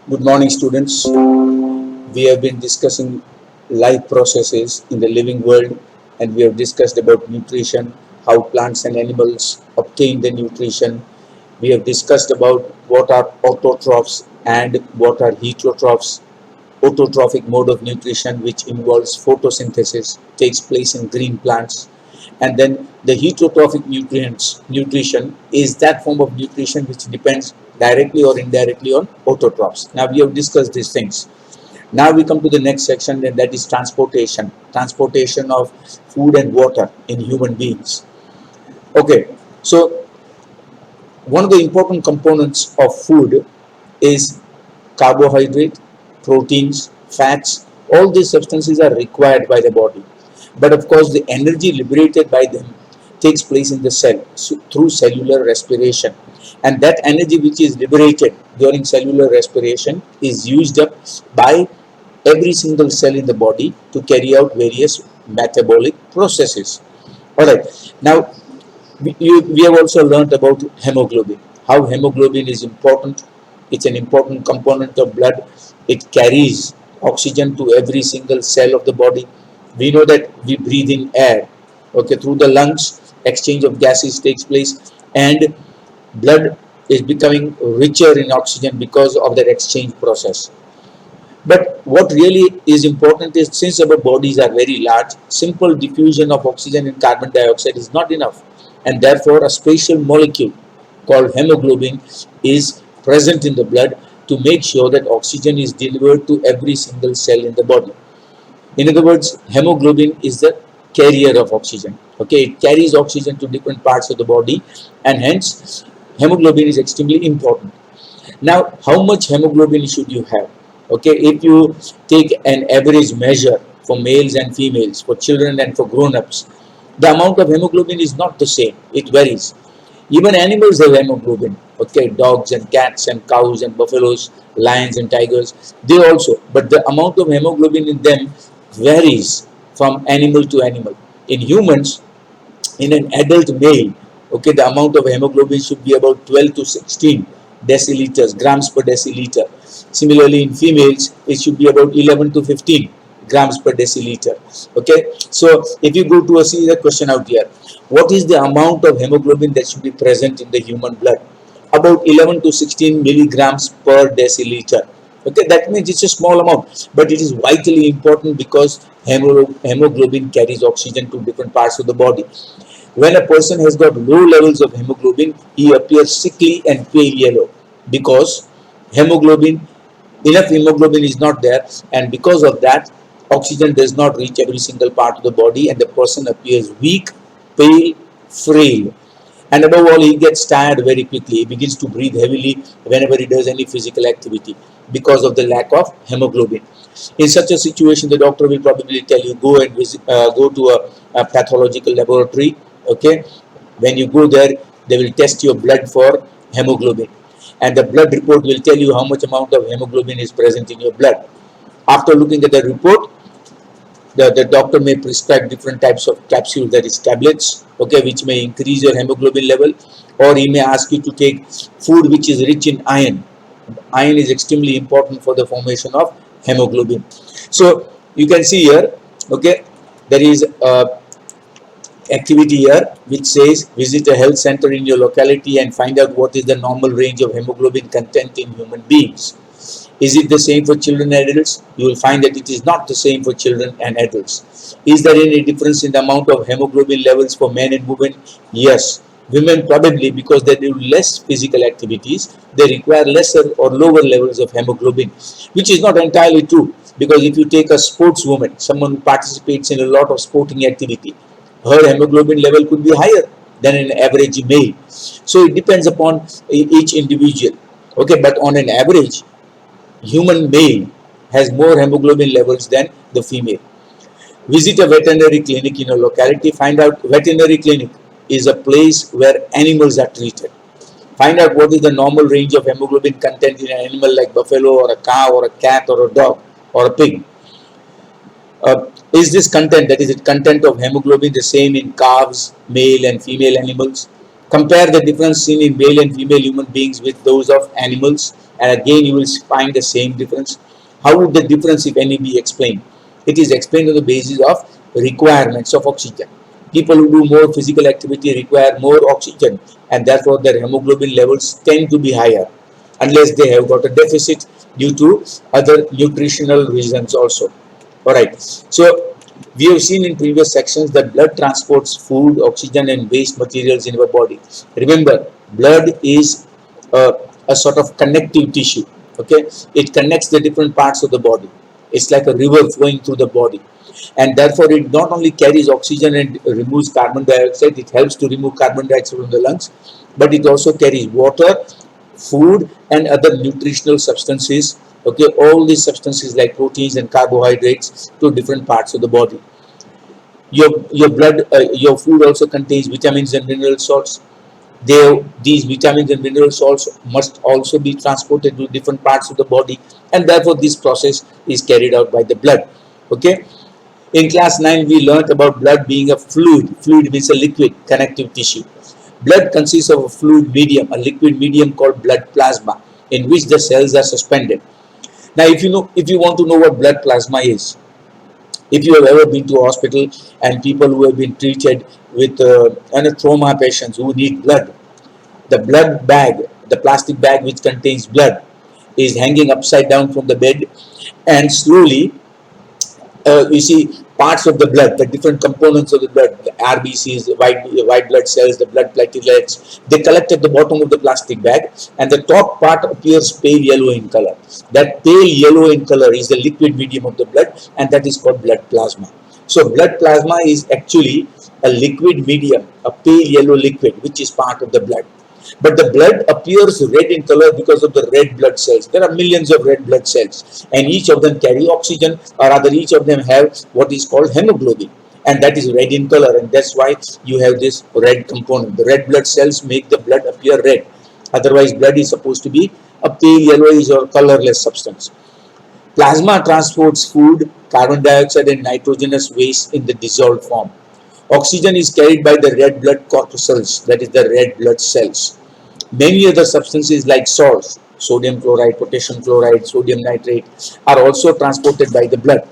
Good morning, students. We have been discussing life processes in the living world, and we have discussed about nutrition, how plants and animals obtain the nutrition. We have discussed about what are autotrophs and what are heterotrophs. Autotrophic mode of nutrition, which involves photosynthesis, takes place in green plants. And then the heterotrophic nutrition is that form of nutrition which depends directly or indirectly on autotrophs. Now we have discussed these things. Now we come to the next section, and that is transportation of food and water in human beings. Okay, so one of the important components of food is carbohydrate, proteins, fats. All these substances are required by the body, but of course the energy liberated by them takes place in the cell through cellular respiration, and that energy which is liberated during cellular respiration is used up by every single cell in the body to carry out various metabolic processes. All right, now we have also learned about hemoglobin, how hemoglobin is important. It's an important component of blood. It carries oxygen to every single cell of the body. We know that we breathe in air, okay, through the lungs. Exchange of gases takes place, and blood is becoming richer in oxygen because of that exchange process. But what really is important is, since our bodies are very large, simple diffusion of oxygen and carbon dioxide is not enough, and therefore a special molecule called hemoglobin is present in the blood to make sure that oxygen is delivered to every single cell in the body. In other words, hemoglobin is the carrier of oxygen. Okay, it carries oxygen to different parts of the body, and hence hemoglobin is extremely important. Now, how much hemoglobin should you have? Okay, if you take an average measure for males and females, for children and for grown-ups, the amount of hemoglobin is not the same. It varies. Even animals have hemoglobin. Okay, dogs and cats and cows and buffaloes, lions and tigers, they also. But the amount of hemoglobin in them varies from animal to animal. In humans, in an adult male, okay, the amount of hemoglobin should be about 12 to 16 deciliters, grams per deciliter. Similarly, in females, it should be about 11 to 15 grams per deciliter. Okay, so if you go to see the question out here, what is the amount of hemoglobin that should be present in the human blood? About 11 to 16 milligrams per deciliter. Okay, that means it's a small amount, but it is vitally important because hemoglobin carries oxygen to different parts of the body. When a person has got low levels of hemoglobin, he appears sickly and pale yellow because hemoglobin, enough hemoglobin is not there, and because of that, oxygen does not reach every single part of the body, and the person appears weak, pale, frail. And above all, he gets tired very quickly. He begins to breathe heavily whenever he does any physical activity because of the lack of hemoglobin. In such a situation, the doctor will probably tell you, go and go to a pathological laboratory. Okay, when you go there, they will test your blood for hemoglobin, and the blood report will tell you how much amount of hemoglobin is present in your blood. After looking at the report, the doctor may prescribe different types of capsules, that is tablets, okay, which may increase your hemoglobin level, or he may ask you to take food which is rich in iron. Iron is extremely important for the formation of hemoglobin. So you can see here, okay, there is a activity here which says visit a health center in your locality and find out what is the normal range of hemoglobin content in human beings. Is it the same for children and adults? You will find that it is not the same for children and adults. Is there any difference in the amount of hemoglobin levels for men and women? Yes. Women probably, because they do less physical activities, they require lesser or lower levels of hemoglobin, which is not entirely true. Because if you take a sportswoman, someone who participates in a lot of sporting activity, her hemoglobin level could be higher than an average male. So it depends upon each individual. Okay, but on an average, human male has more hemoglobin levels than the female. Visit a veterinary clinic in a locality. Find out, veterinary clinic is a place where animals are treated. Find out what is the normal range of hemoglobin content in an animal like buffalo or a cow or a cat or a dog or a pig. Is this content, that is the content of hemoglobin, the same in calves, male and female animals? Compare the difference seen in male and female human beings with those of animals, and again you will find the same difference. How would the difference, if any, be explained? It is explained on the basis of requirements of oxygen. People who do more physical activity require more oxygen, and therefore their hemoglobin levels tend to be higher, unless they have got a deficit due to other nutritional reasons also. All right. So we have seen in previous sections that blood transports food, oxygen, and waste materials in our body. Remember, blood is a sort of connective tissue. Okay, it connects the different parts of the body. It's like a river flowing through the body, and therefore it not only carries oxygen and removes carbon dioxide. It helps to remove carbon dioxide from the lungs, but it also carries water, food, and other nutritional substances. Okay, all these substances like proteins and carbohydrates to different parts of the body. Your blood, your food also contains vitamins and mineral salts. These vitamins and mineral salts must also be transported to different parts of the body, and therefore this process is carried out by the blood. Okay, in class 9 we learnt about blood being a fluid. Fluid means a liquid connective tissue. Blood consists of a fluid medium, a liquid medium called blood plasma, in which the cells are suspended. Now if you want to know what blood plasma is, if you have ever been to a hospital and people who have been treated with trauma patients who need blood, the blood bag, the plastic bag which contains blood, is hanging upside down from the bed, and slowly you see parts of the blood, the different components of the blood, the RBCs, the white blood cells, the blood platelets, they collect at the bottom of the plastic bag, and the top part appears pale yellow in color. That pale yellow in color is the liquid medium of the blood, and that is called blood plasma. So blood plasma is actually a liquid medium, a pale yellow liquid, which is part of the blood. But the blood appears red in color because of the red blood cells. There are millions of red blood cells, and each of them carry oxygen, or rather each of them have what is called hemoglobin, and that is red in color, and that's why you have this red component. The red blood cells make the blood appear red. Otherwise blood is supposed to be a pale yellowish or colorless substance. Plasma transports food, carbon dioxide, and nitrogenous waste in the dissolved form. Oxygen is carried by the red blood corpuscles, that is the red blood cells. Many other substances like salts, sodium chloride, potassium chloride, sodium nitrate, are also transported by the blood.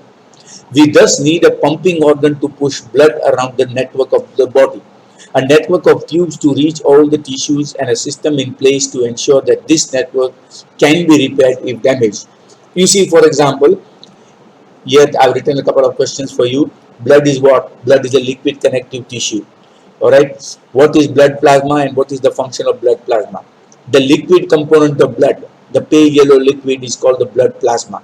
We thus need a pumping organ to push blood around the network of the body, a network of tubes to reach all the tissues, and a system in place to ensure that this network can be repaired if damaged. You see, for example, here I've written a couple of questions for you. Blood is what? Blood is a liquid connective tissue. Alright. What is blood plasma and what is the function of blood plasma? The liquid component of blood, the pale yellow liquid, is called the blood plasma.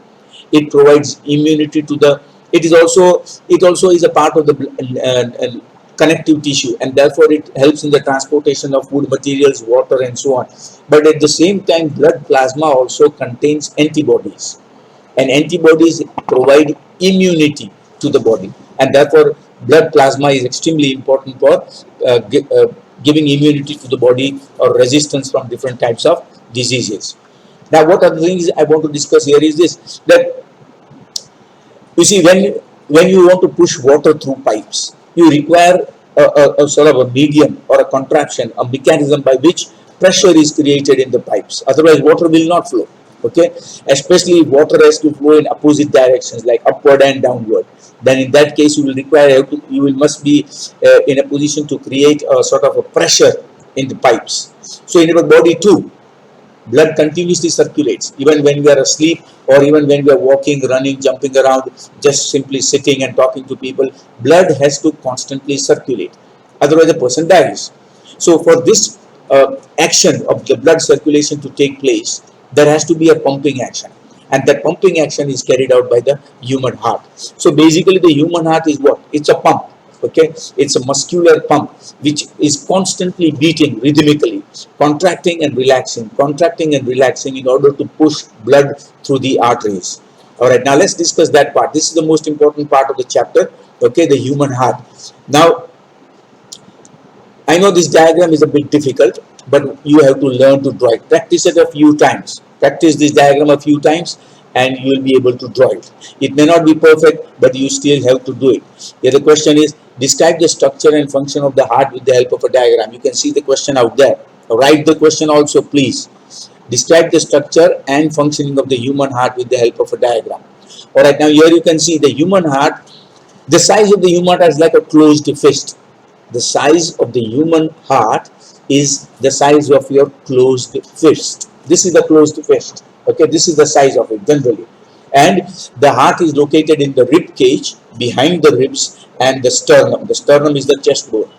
It provides immunity to the, it also is a part of the connective tissue, and therefore it helps in the transportation of food materials, water, and so on. But at the same time, blood plasma also contains antibodies, and antibodies provide immunity to the body, and therefore blood plasma is extremely important for giving immunity to the body or resistance from different types of diseases. Now what are the things I want to discuss here is this, that you see, when you want to push water through pipes, you require a sort of a medium or a contraption, a mechanism by which pressure is created in the pipes. Otherwise, water will not flow. Okay, especially if water has to flow in opposite directions, like upward and downward. Then in that case, you will require, you will must be in a position to create a sort of a pressure in the pipes. So in our body too, blood continuously circulates, even when we are asleep, or even when we are walking, running, jumping around, just simply sitting and talking to people. Blood has to constantly circulate, otherwise the person dies. So for this action of the blood circulation to take place, there has to be a pumping action, and that pumping action is carried out by the human heart. So basically the human heart is what? It's a pump. Okay, it's a muscular pump which is constantly beating rhythmically, contracting and relaxing in order to push blood through the arteries. All right, now let's discuss that part. This is the most important part of the chapter. Okay, the human heart. Now I know this diagram is a bit difficult, but you have to learn to draw it. Practice it a few times. Practice this diagram a few times, and you will be able to draw it. It may not be perfect, but you still have to do it. Here the question is, Describe the structure and function of the heart with the help of a diagram. You can see the question out there. Write the question also, please. Describe the structure and functioning of the human heart with the help of a diagram. Alright, now here you can see the human heart. The size of the human heart is like a closed fist. The size of the human heart is the size of your closed fist. This is the closed fist. Okay, this is the size of it generally. And the heart is located in the rib cage, behind the ribs, and the sternum. The sternum is the chest bone.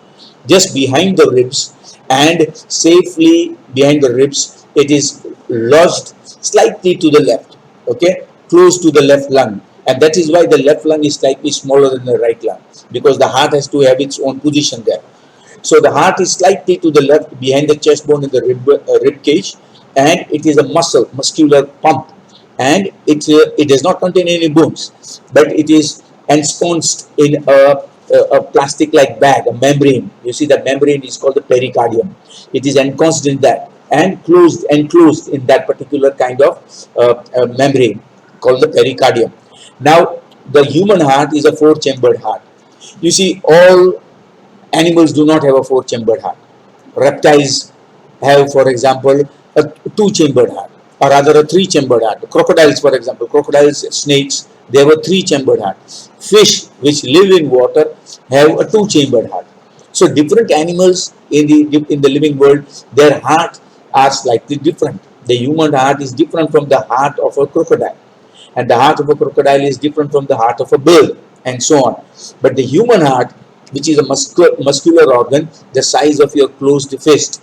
Just behind the ribs and safely behind the ribs, it is lodged slightly to the left. Okay, close to the left lung. And that is why the left lung is slightly smaller than the right lung, because the heart has to have its own position there. So the heart is slightly to the left behind the chest bone in the rib cage, and it is a muscular pump, and it does not contain any bones, but it is ensconced in a plastic like bag, a membrane. You see that membrane is called the pericardium. It is enclosed in that and enclosed in that particular kind of membrane called the pericardium. Now the human heart is a four-chambered heart. You see, all animals do not have a four-chambered heart. Reptiles have, for example, a two-chambered heart, or rather a three-chambered heart. Crocodiles, for example, snakes, they have a three-chambered heart. Fish, which live in water, have a two-chambered heart. So different animals in the living world, their heart are slightly different. The human heart is different from the heart of a crocodile, and the heart of a crocodile is different from the heart of a bird, and so on. But the human heart, which is a muscular organ, the size of your closed fist,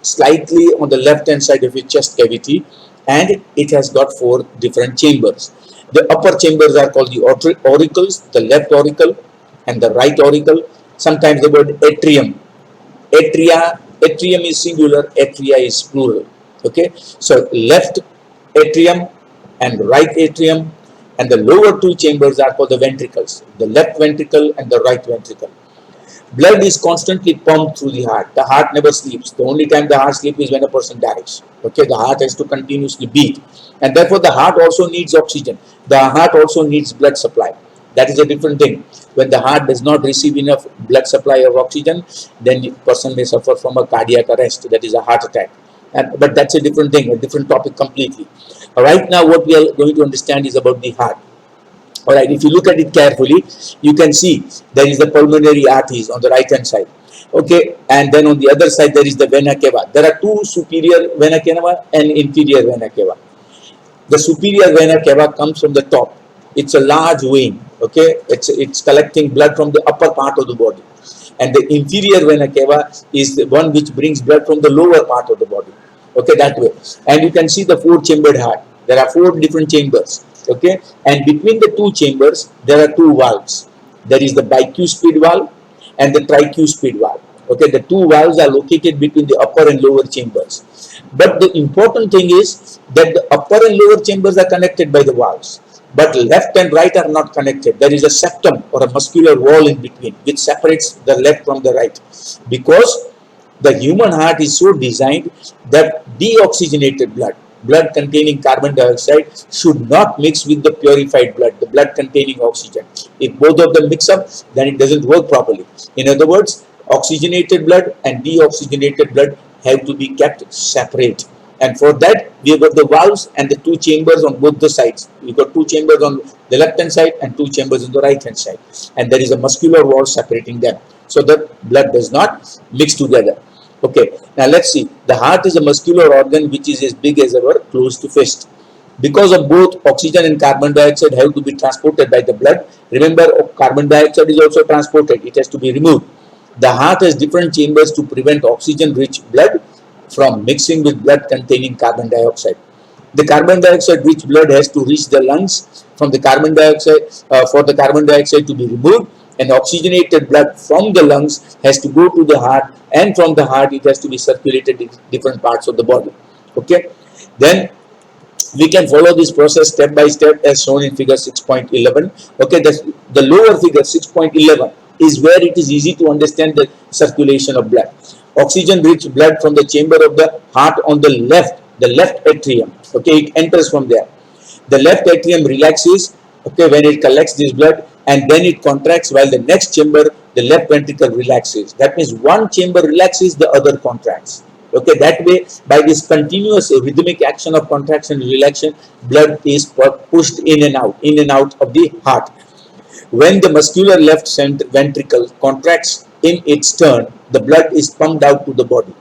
slightly on the left hand side of your chest cavity, and it has got four different chambers. The upper chambers are called the auricles, the left auricle and the right auricle. Sometimes the word atrium. Atrium is singular, atria is plural. Okay, so left atrium and right atrium, and the lower two chambers are called the ventricles, the left ventricle and the right ventricle. Blood is constantly pumped through the heart. The heart never sleeps. The only time the heart sleeps is when a person dies. Okay, the heart has to continuously beat, and therefore the heart also needs oxygen. The heart also needs blood supply. That is a different thing. When the heart does not receive enough blood supply of oxygen, then the person may suffer from a cardiac arrest, that is a heart attack. But that's a different thing, a different topic completely. Right now, what we are going to understand is about the heart. Alright, if you look at it carefully, you can see there is the pulmonary arteries on the right hand side. Okay, and then on the other side there is the vena cava. There are two superior vena cava and inferior vena cava. The superior vena cava comes from the top. It's a large vein. Okay, it's collecting blood from the upper part of the body, and the inferior vena cava is the one which brings blood from the lower part of the body. Okay, that way. And you can see the four-chambered heart. There are four different chambers. Okay, and between the two chambers there are two valves. There is the bicuspid valve and the tricuspid valve. Okay, the two valves are located between the upper and lower chambers. But the important thing is that the upper and lower chambers are connected by the valves, but left and right are not connected. There is a septum or a muscular wall in between which separates the left from the right, because the human heart is so designed that deoxygenated blood containing carbon dioxide should not mix with the purified blood, the blood containing oxygen. If both of them mix up, then it doesn't work properly. In other words, oxygenated blood and deoxygenated blood have to be kept separate. And for that, we have got the valves and the two chambers on both the sides. We've got two chambers on the left hand side and two chambers on the right hand side. And there is a muscular wall separating them, so that blood does not mix together. Okay, now let's see. The heart is a muscular organ which is as big as our closed fist. Because of both oxygen and carbon dioxide have to be transported by the blood. Remember, carbon dioxide is also transported. It has to be removed. The heart has different chambers to prevent oxygen-rich blood from mixing with blood containing carbon dioxide. The carbon dioxide-rich blood has to reach the lungs from the carbon dioxide for the carbon dioxide to be removed, and oxygenated blood from the lungs has to go to the heart, and from the heart it has to be circulated in different parts of the body. Okay, then we can follow this process step by step as shown in figure 6.11. Okay, the lower figure 6.11 is where it is easy to understand the circulation of blood. Oxygen rich blood from the chamber of the heart on the left atrium. Okay, it enters from there. The left atrium relaxes, okay, when it collects this blood, and then it contracts, while the next chamber, the left ventricle relaxes. That means one chamber relaxes, the other contracts. Okay, that way, by this continuous rhythmic action of contraction and relaxation, blood is pushed in and out of the heart. When the muscular left ventricle contracts in its turn, the blood is pumped out to the body.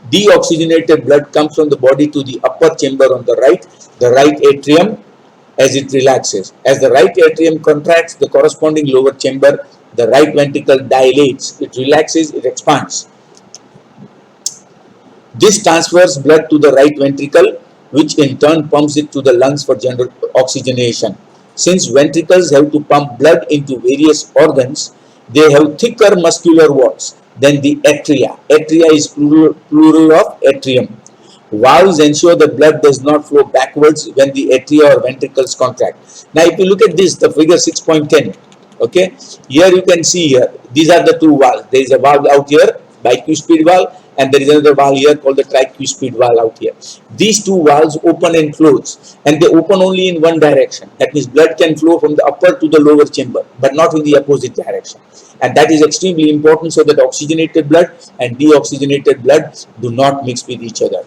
Deoxygenated blood comes from the body to the upper chamber on the right atrium as it relaxes. As the right atrium contracts, the corresponding lower chamber, the right ventricle dilates, it relaxes, it expands. This transfers blood to the right ventricle, which in turn pumps it to the lungs for general oxygenation. Since ventricles have to pump blood into various organs, they have thicker muscular walls than the atria. Atria is plural of atrium. Valves ensure the blood does not flow backwards when the atria or ventricles contract. Now, if you look at this, the figure 6.10, okay, here you can see here, these are the two valves. There is a valve out here, bicuspid valve, and there is another valve here called the tricuspid valve out here. These two valves open and close, and they open only in one direction. That means blood can flow from the upper to the lower chamber, but not in the opposite direction. And that is extremely important so that oxygenated blood and deoxygenated blood do not mix with each other.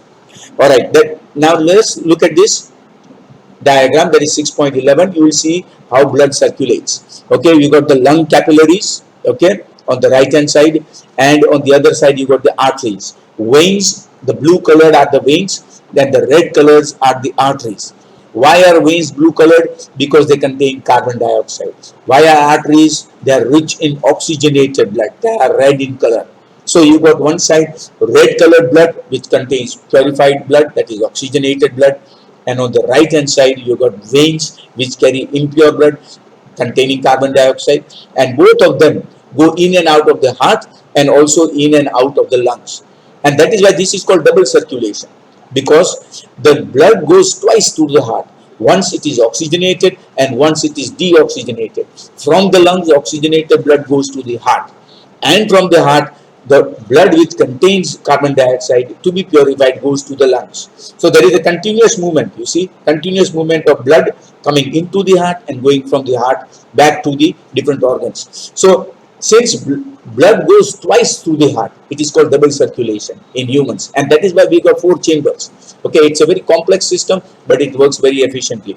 Alright, now let's look at this diagram, that is 6.11. You will see how blood circulates. Okay, you got the lung capillaries, okay, on the right hand side, and on the other side you got the arteries. Veins, the blue colored are the veins, then the red colors are the arteries. Why are veins blue colored? Because they contain carbon dioxide. Why are arteries? They are rich in oxygenated blood. They are red in color. So you got one side red colored blood which contains purified blood, that is oxygenated blood, and on the right hand side you got veins which carry impure blood containing carbon dioxide, and both of them go in and out of the heart and also in and out of the lungs. And that is why this is called double circulation, because the blood goes twice through the heart. Once it is oxygenated and once it is deoxygenated. From the lungs, the oxygenated blood goes to the heart, and from the heart the blood which contains carbon dioxide to be purified goes to the lungs. So there is a continuous movement, you see, continuous movement of blood coming into the heart and going from the heart back to the different organs. So since blood goes twice through the heart, it is called double circulation in humans, and that is why we got 4 chambers. Okay, it's a very complex system, but it works very efficiently.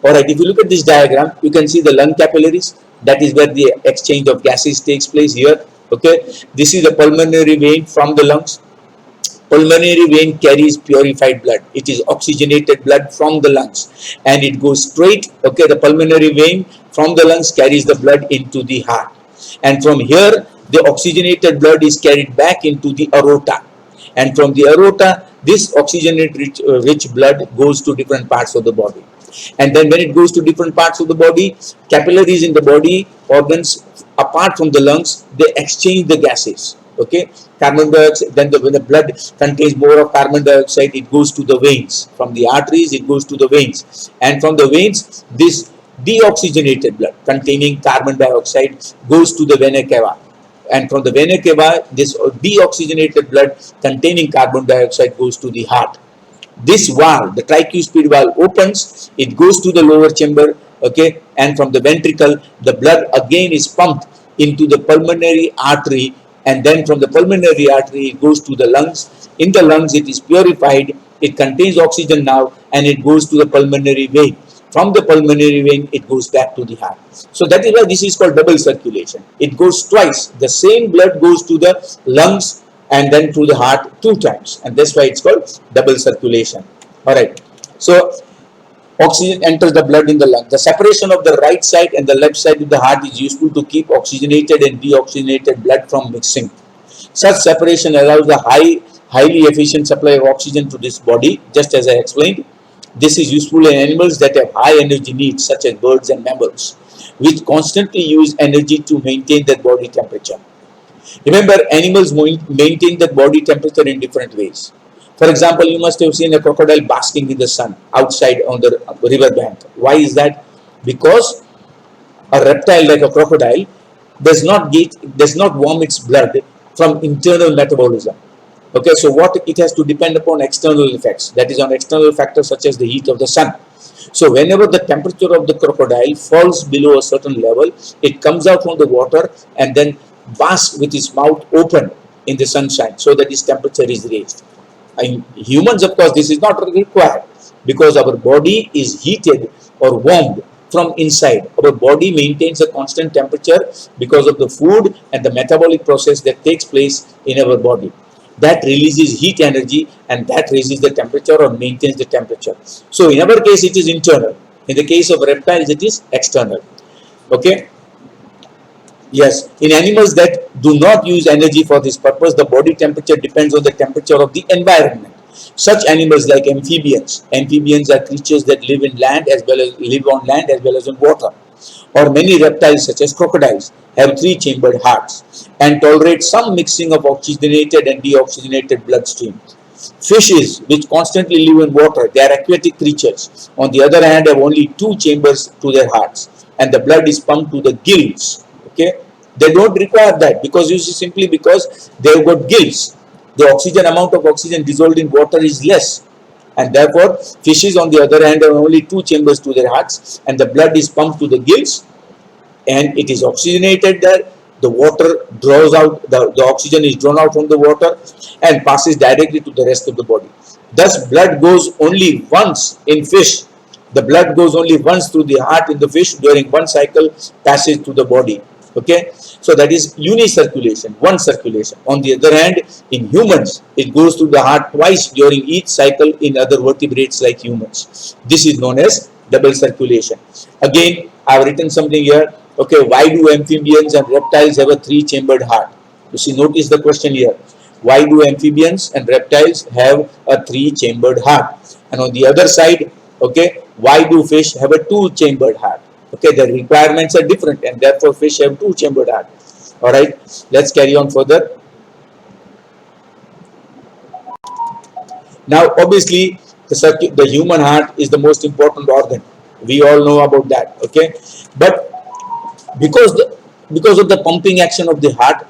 Alright, if you look at this diagram, you can see the lung capillaries. That is where the exchange of gases takes place here. Okay, this is the pulmonary vein from the lungs. Pulmonary vein carries purified blood. It is oxygenated blood from the lungs, and it goes straight. Okay, the pulmonary vein from the lungs carries the blood into the heart, and from here the oxygenated blood is carried back into the aorta, and from the aorta this oxygenated rich blood goes to different parts of the body. And then when it goes to different parts of the body, capillaries in the body, organs apart from the lungs, they exchange the gases. Okay, carbon dioxide, then when the blood contains more of carbon dioxide, it goes to the veins. From the arteries, it goes to the veins, and from the veins, this deoxygenated blood containing carbon dioxide goes to the vena cava, and from the vena cava, this deoxygenated blood containing carbon dioxide goes to the heart. This valve, the tricuspid valve, opens, it goes to the lower chamber, okay, and from the ventricle, the blood again is pumped into the pulmonary artery, and then from the pulmonary artery, it goes to the lungs. In the lungs, it is purified, it contains oxygen now, and it goes to the pulmonary vein. From the pulmonary vein, it goes back to the heart. So that is why this is called double circulation. It goes twice. The same blood goes to the lungs and then to the heart 2 times, and that's why it's called double circulation. All right. So oxygen enters the blood in the lung. The separation of the right side and the left side of the heart is useful to keep oxygenated and deoxygenated blood from mixing. Such separation allows the highly efficient supply of oxygen to this body, just as I explained. This is useful in animals that have high energy needs, such as birds and mammals, which constantly use energy to maintain their body temperature. Remember, animals maintain their body temperature in different ways. For example, you must have seen a crocodile basking in the sun outside on the river bank. Why is that? Because a reptile like a crocodile does not warm its blood from internal metabolism. Okay, so what it has to depend upon external effects, that is on external factors such as the heat of the sun. So whenever the temperature of the crocodile falls below a certain level, it comes out from the water and then basks with his mouth open in the sunshine so that his temperature is raised. In humans, of course, this is not required because our body is heated or warmed from inside. Our body maintains a constant temperature because of the food and the metabolic process that takes place in our body. That releases heat energy and that raises the temperature or maintains the temperature. So in our case, it is internal. In the case of reptiles, it is external. Okay. Yes, in animals that do not use energy for this purpose, the body temperature depends on the temperature of the environment. Such animals like amphibians. Amphibians are creatures that live in land as well as live on land as well as in water. Or many reptiles such as crocodiles have three-chambered hearts and tolerate some mixing of oxygenated and deoxygenated bloodstream. Fishes, which constantly live in water, they are aquatic creatures. On the other hand, have only two chambers to their hearts, and the blood is pumped to the gills. Okay, they don't require that because you see simply because they've got gills. The oxygen amount of oxygen dissolved in water is less, and therefore fishes on the other hand have only two chambers to their hearts, and the blood is pumped to the gills, and it is oxygenated there. The water draws out, the oxygen is drawn out from the water and passes directly to the rest of the body. Thus, blood goes only once in fish. The blood goes only once through the heart in the fish during one cycle passage to the body. Okay, so that is unicirculation, one circulation. On the other hand, in humans, it goes through the heart twice during each cycle in other vertebrates like humans. This is known as double circulation. Again, I have written something here. Okay, why do amphibians and reptiles have a three-chambered heart? You see, notice the question here. Why do amphibians and reptiles have a three-chambered heart? And on the other side, okay, why do fish have a two-chambered heart? Okay, the requirements are different and therefore fish have two-chambered heart. All right, let's carry on further. Now, obviously, the human heart is the most important organ. We all know about that. Okay, but because of the pumping action of the heart,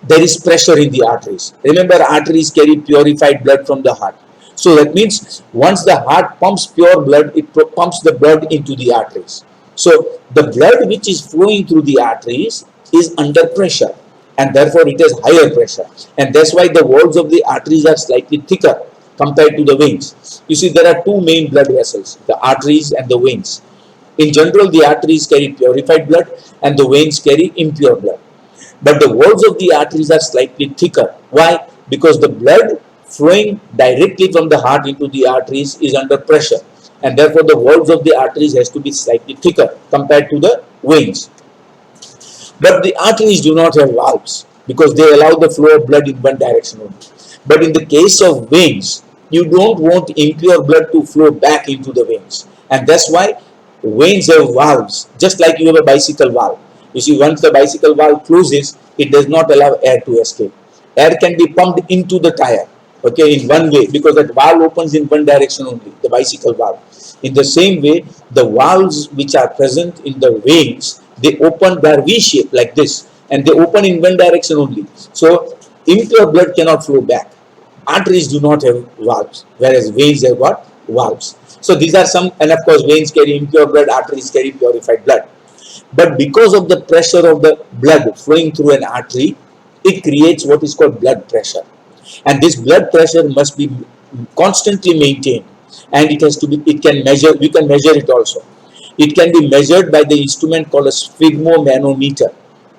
there is pressure in the arteries. Remember, arteries carry purified blood from the heart. So that means once the heart pumps pure blood, it pumps the blood into the arteries. So the blood which is flowing through the arteries is under pressure, and therefore it has higher pressure, and that's why the walls of the arteries are slightly thicker compared to the veins. You see, there are two main blood vessels, the arteries and the veins. In general, the arteries carry purified blood and the veins carry impure blood. But the walls of the arteries are slightly thicker. Why? Because the blood flowing directly from the heart into the arteries is under pressure, and therefore the walls of the arteries has to be slightly thicker compared to the veins. But the arteries do not have valves because they allow the flow of blood in one direction only. But in the case of veins, you don't want impure blood to flow back into the veins, and that's why veins have valves, just like you have a bicycle valve. You see, once the bicycle valve closes, it does not allow air to escape. Air can be pumped into the tire, okay, in one way, because that valve opens in one direction only, the bicycle valve. In the same way, the valves which are present in the veins, they open their V shape like this, and they open in one direction only. So impure blood cannot flow back. Arteries do not have valves, whereas veins have got valves. So these are some, and of course veins carry impure blood, arteries carry purified blood. But because of the pressure of the blood flowing through an artery, it creates what is called blood pressure. And this blood pressure must be constantly maintained, and it has to be, it can measure, you can measure it also. It can be measured by the instrument called a sphygmomanometer.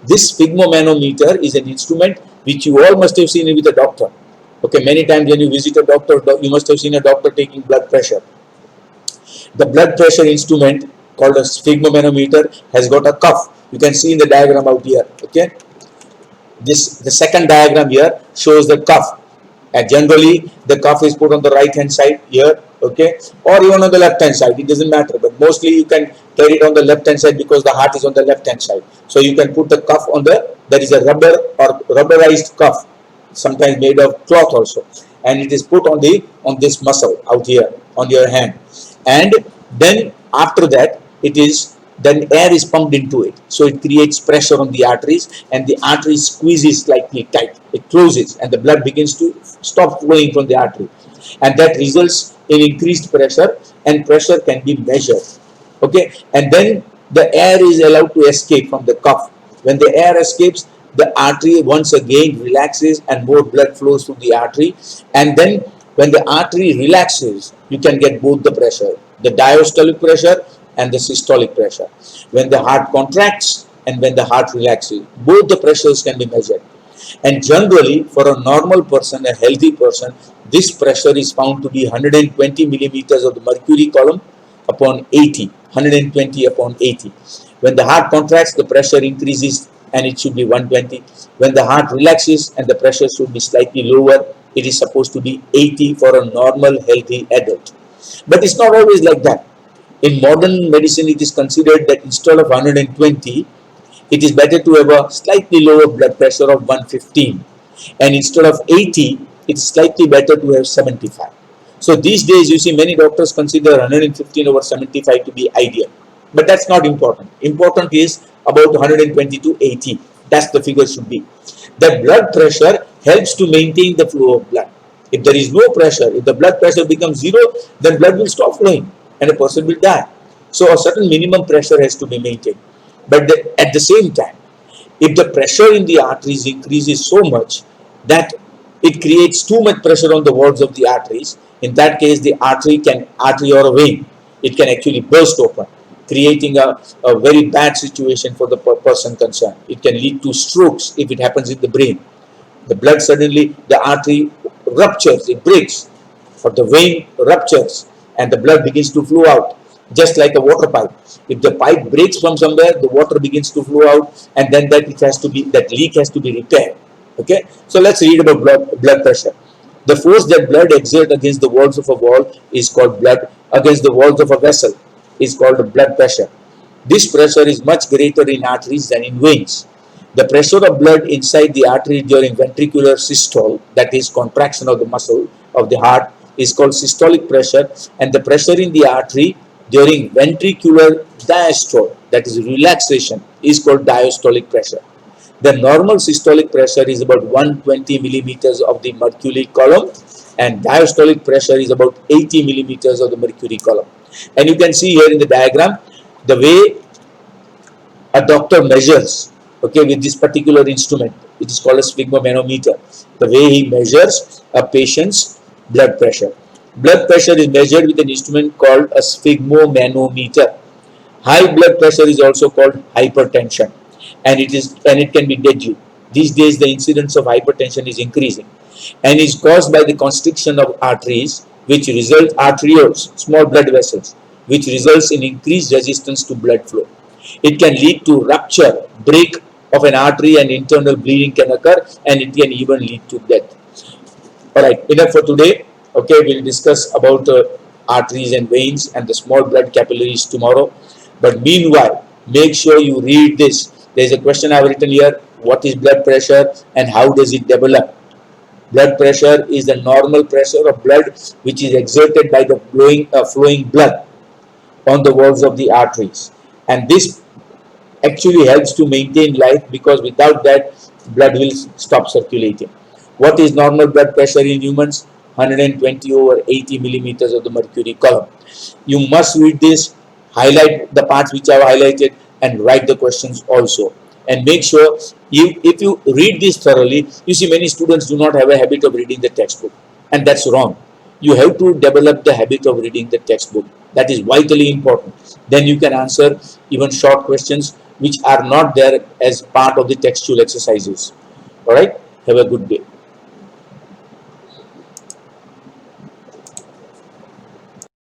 This sphygmomanometer is an instrument which you all must have seen with a doctor. Okay, many times when you visit a doctor, you must have seen a doctor taking blood pressure. The blood pressure instrument called a sphygmomanometer has got a cuff. You can see in the diagram out here. Okay, the second diagram here shows the cuff, and generally the cuff is put on the right hand side here, okay, or even on the left hand side. It doesn't matter, but mostly you can carry it on the left hand side because the heart is on the left hand side. So you can put the cuff on there is a rubber or rubberized cuff, sometimes made of cloth also, and it is put on this muscle out here on your hand, and then after that then air is pumped into it, so it creates pressure on the arteries, and the artery squeezes slightly tight, it closes, and the blood begins to stop flowing from the artery, and that results in increased pressure, and pressure can be measured. Okay, and then the air is allowed to escape from the cuff. When the air escapes, the artery once again relaxes and more blood flows through the artery. And then when the artery relaxes, you can get both the pressure, the diastolic pressure and the systolic pressure. When the heart contracts and when the heart relaxes, both the pressures can be measured. And generally, for a normal person, a healthy person, this pressure is found to be 120 millimeters of the mercury column upon 80, 120 upon 80. When the heart contracts, the pressure increases and it should be 120. When the heart relaxes and the pressure should be slightly lower, it is supposed to be 80 for a normal, healthy adult. But it's not always like that. In modern medicine, it is considered that instead of 120, it is better to have a slightly lower blood pressure of 115, and instead of 80, it's slightly better to have 75. So these days you see many doctors consider 115 over 75 to be ideal, but that's not important. Important is about 120 to 80. That's the figure should be. The blood pressure helps to maintain the flow of blood. If there is no pressure, if the blood pressure becomes zero, then blood will stop flowing and a person will die. So a certain minimum pressure has to be maintained. But at the same time, if the pressure in the arteries increases so much that it creates too much pressure on the walls of the arteries, in that case the artery or a vein, it can actually burst open, creating a very bad situation for the person concerned. It can lead to strokes if it happens in the brain. The blood suddenly, the artery ruptures, it breaks, or the vein ruptures and the blood begins to flow out, just like a water pipe. If the pipe breaks from somewhere, the water begins to flow out, and then that leak has to be repaired. Okay, so let's read about blood pressure. The force that blood exerts against the walls of a wall is called against the walls of a vessel is called blood pressure. This pressure is much greater in arteries than in veins. The pressure of blood inside the artery during ventricular systole, that is contraction of the muscle of the heart, is called systolic pressure, and the pressure in the artery during ventricular diastole, that is relaxation, is called diastolic pressure. The normal systolic pressure is about 120 millimeters of the mercury column, and diastolic pressure is about 80 millimeters of the mercury column. And you can see here in the diagram the way a doctor measures, okay, with this particular instrument. It is called a sphygmomanometer. The way he measures a patient's blood pressure. Blood pressure is measured with an instrument called a sphygmomanometer. High blood pressure is also called hypertension, and it can be deadly. These days the incidence of hypertension is increasing and is caused by the constriction of arteries, arterioles, small blood vessels, which results in increased resistance to blood flow. It can lead to rupture, break of an artery, and internal bleeding can occur, and it can even lead to death. Alright, enough for today. Okay, we'll discuss about arteries and veins and the small blood capillaries tomorrow. But meanwhile, make sure you read this. There's a question I've written here. What is blood pressure and how does it develop? Blood pressure is the normal pressure of blood which is exerted by the flowing blood on the walls of the arteries. And this actually helps to maintain life, because without that, blood will stop circulating. What is normal blood pressure in humans? 120 over 80 millimeters of the mercury column. You must read this, highlight the parts which I have highlighted, and write the questions also. And make sure if you read this thoroughly, you see many students do not have a habit of reading the textbook, and that's wrong. You have to develop the habit of reading the textbook. That is vitally important. Then you can answer even short questions which are not there as part of the textual exercises. All right, have a good day.